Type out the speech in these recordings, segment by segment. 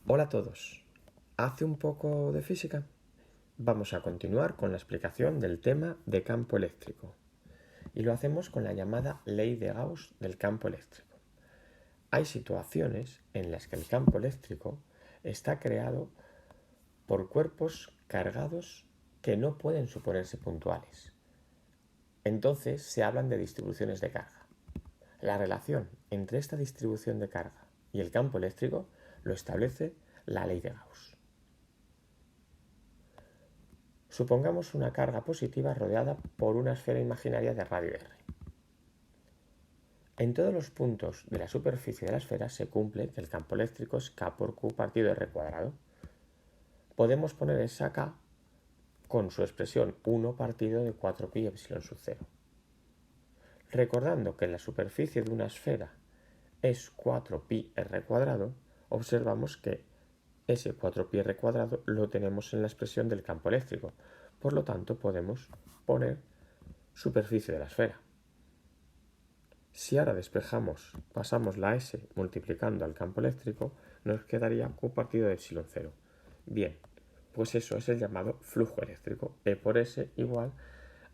Hola a todos. ¿Hace un poco de física? Vamos a continuar con la explicación del tema de campo eléctrico. Y lo hacemos con la llamada ley de Gauss del campo eléctrico. Hay situaciones en las que el campo eléctrico está creado por cuerpos cargados que no pueden suponerse puntuales. Entonces se hablan de distribuciones de carga. La relación entre esta distribución de carga y el campo eléctrico lo establece la ley de Gauss. Supongamos una carga positiva rodeada por una esfera imaginaria de radio r. En todos los puntos de la superficie de la esfera se cumple que el campo eléctrico es K por Q partido R cuadrado. Podemos poner esa K con su expresión 1 partido de 4pi epsilon sub 0. Recordando que la superficie de una esfera es 4pi r cuadrado, observamos que ese 4pi r cuadrado lo tenemos en la expresión del campo eléctrico. Por lo tanto, podemos poner superficie de la esfera. Si ahora pasamos la S multiplicando al campo eléctrico, nos quedaría Q partido de epsilon 0. Bien, pues eso es el llamado flujo eléctrico. E por S igual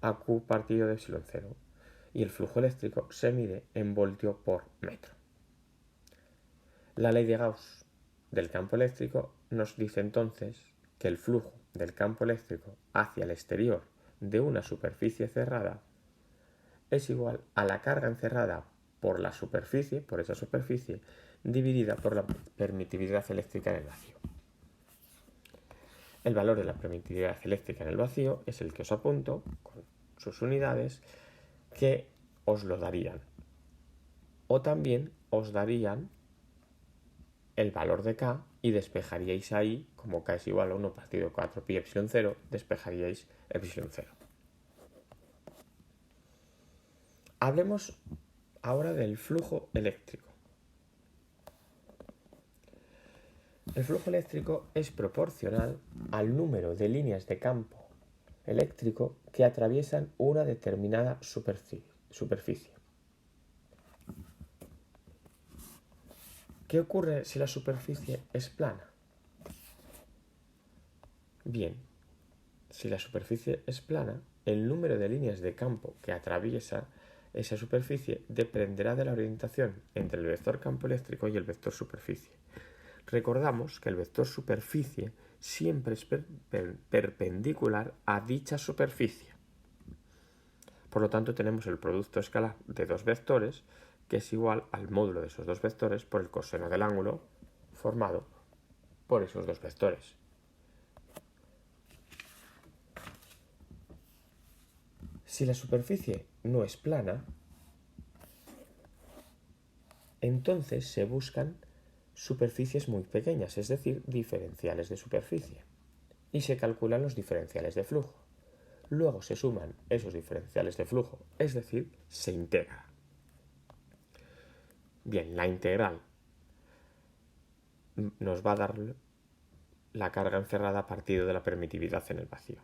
a Q partido de epsilon 0. Y el flujo eléctrico se mide en voltio por metro. La ley de Gauss del campo eléctrico nos dice entonces que el flujo del campo eléctrico hacia el exterior de una superficie cerrada es igual a la carga encerrada por la superficie, por esa superficie, dividida por la permitividad eléctrica en el vacío. El valor de la permitividad eléctrica en el vacío es el que os apunto con sus unidades que os lo darían. O también os darían el valor de K y despejaríais ahí, como K es igual a 1 partido 4pi epsilon 0, despejaríais epsilon 0. Hablemos ahora del flujo eléctrico. El flujo eléctrico es proporcional al número de líneas de campo eléctrico que atraviesan una determinada superficie. ¿Qué ocurre si la superficie es plana? Bien, si la superficie es plana, el número de líneas de campo que atraviesa esa superficie dependerá de la orientación entre el vector campo eléctrico y el vector superficie. Recordamos que el vector superficie siempre es perpendicular a dicha superficie. Por lo tanto, tenemos el producto escalar de dos vectores que es igual al módulo de esos dos vectores por el coseno del ángulo formado por esos dos vectores. Si la superficie no es plana, entonces se buscan superficies muy pequeñas, es decir, diferenciales de superficie, y se calculan los diferenciales de flujo. Luego se suman esos diferenciales de flujo, es decir, se integra. Bien, la integral nos va a dar la carga encerrada a partir de la permitividad en el vacío.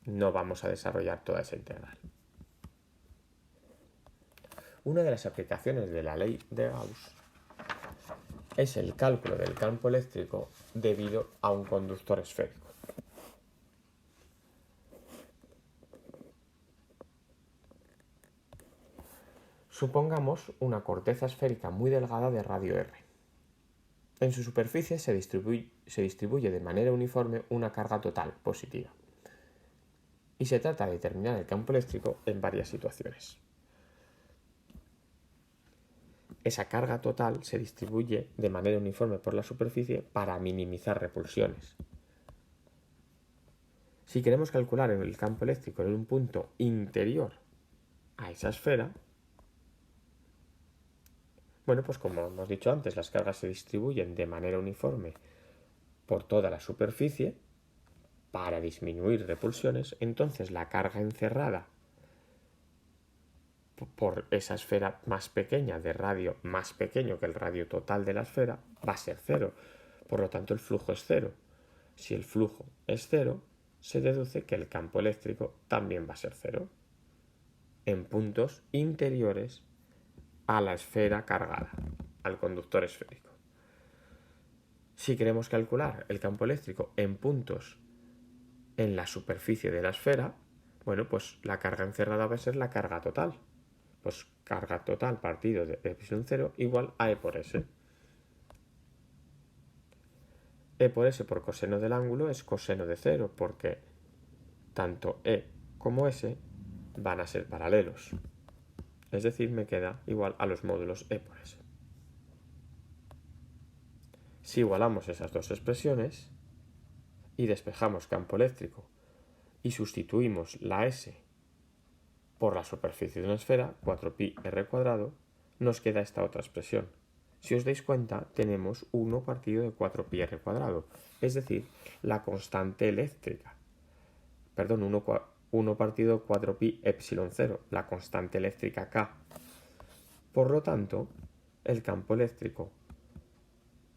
No vamos a desarrollar toda esa integral. Una de las aplicaciones de la ley de Gauss es el cálculo del campo eléctrico debido a un conductor esférico. Supongamos una corteza esférica muy delgada de radio R. En su superficie se distribuye de manera uniforme una carga total positiva. Y se trata de determinar el campo eléctrico en varias situaciones. Esa carga total se distribuye de manera uniforme por la superficie para minimizar repulsiones. Si queremos calcular el campo eléctrico en un punto interior a esa esfera, bueno, pues como hemos dicho antes, las cargas se distribuyen de manera uniforme por toda la superficie para disminuir repulsiones, entonces la carga encerrada por esa esfera más pequeña, de radio más pequeño que el radio total de la esfera, va a ser cero. Por lo tanto, el flujo es cero. Si el flujo es cero, se deduce que el campo eléctrico también va a ser cero en puntos interiores a la esfera cargada, al conductor esférico. Si queremos calcular el campo eléctrico en puntos en la superficie de la esfera, bueno, pues la carga encerrada va a ser la carga total. Pues carga total partido de epsilon 0 igual a E por S. E por S por coseno del ángulo es coseno de 0, porque tanto E como S van a ser paralelos. Es decir, me queda igual a los módulos E por S. Si igualamos esas dos expresiones y despejamos campo eléctrico y sustituimos la S por la superficie de una esfera, 4pi r cuadrado, nos queda esta otra expresión. Si os dais cuenta, tenemos 1 partido de 4pi r cuadrado, es decir, la constante eléctrica. Perdón, 1 partido de 4pi epsilon 0, la constante eléctrica K. Por lo tanto, el campo eléctrico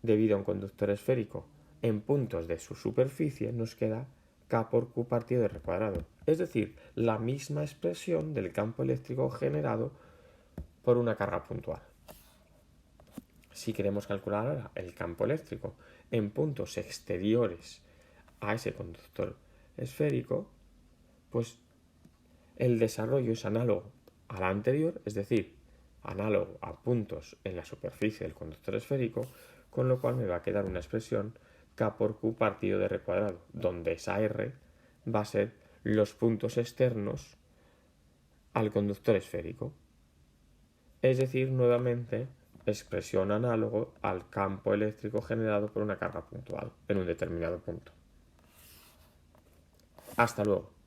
debido a un conductor esférico en puntos de su superficie nos queda K por Q partido de R cuadrado. Es decir, la misma expresión del campo eléctrico generado por una carga puntual. Si queremos calcular ahora el campo eléctrico en puntos exteriores a ese conductor esférico, pues el desarrollo es análogo al anterior, es decir, análogo a puntos en la superficie del conductor esférico, con lo cual me va a quedar una expresión K por Q partido de R cuadrado, donde esa R va a ser los puntos externos al conductor esférico. Es decir, nuevamente, expresión análogo al campo eléctrico generado por una carga puntual en un determinado punto. Hasta luego.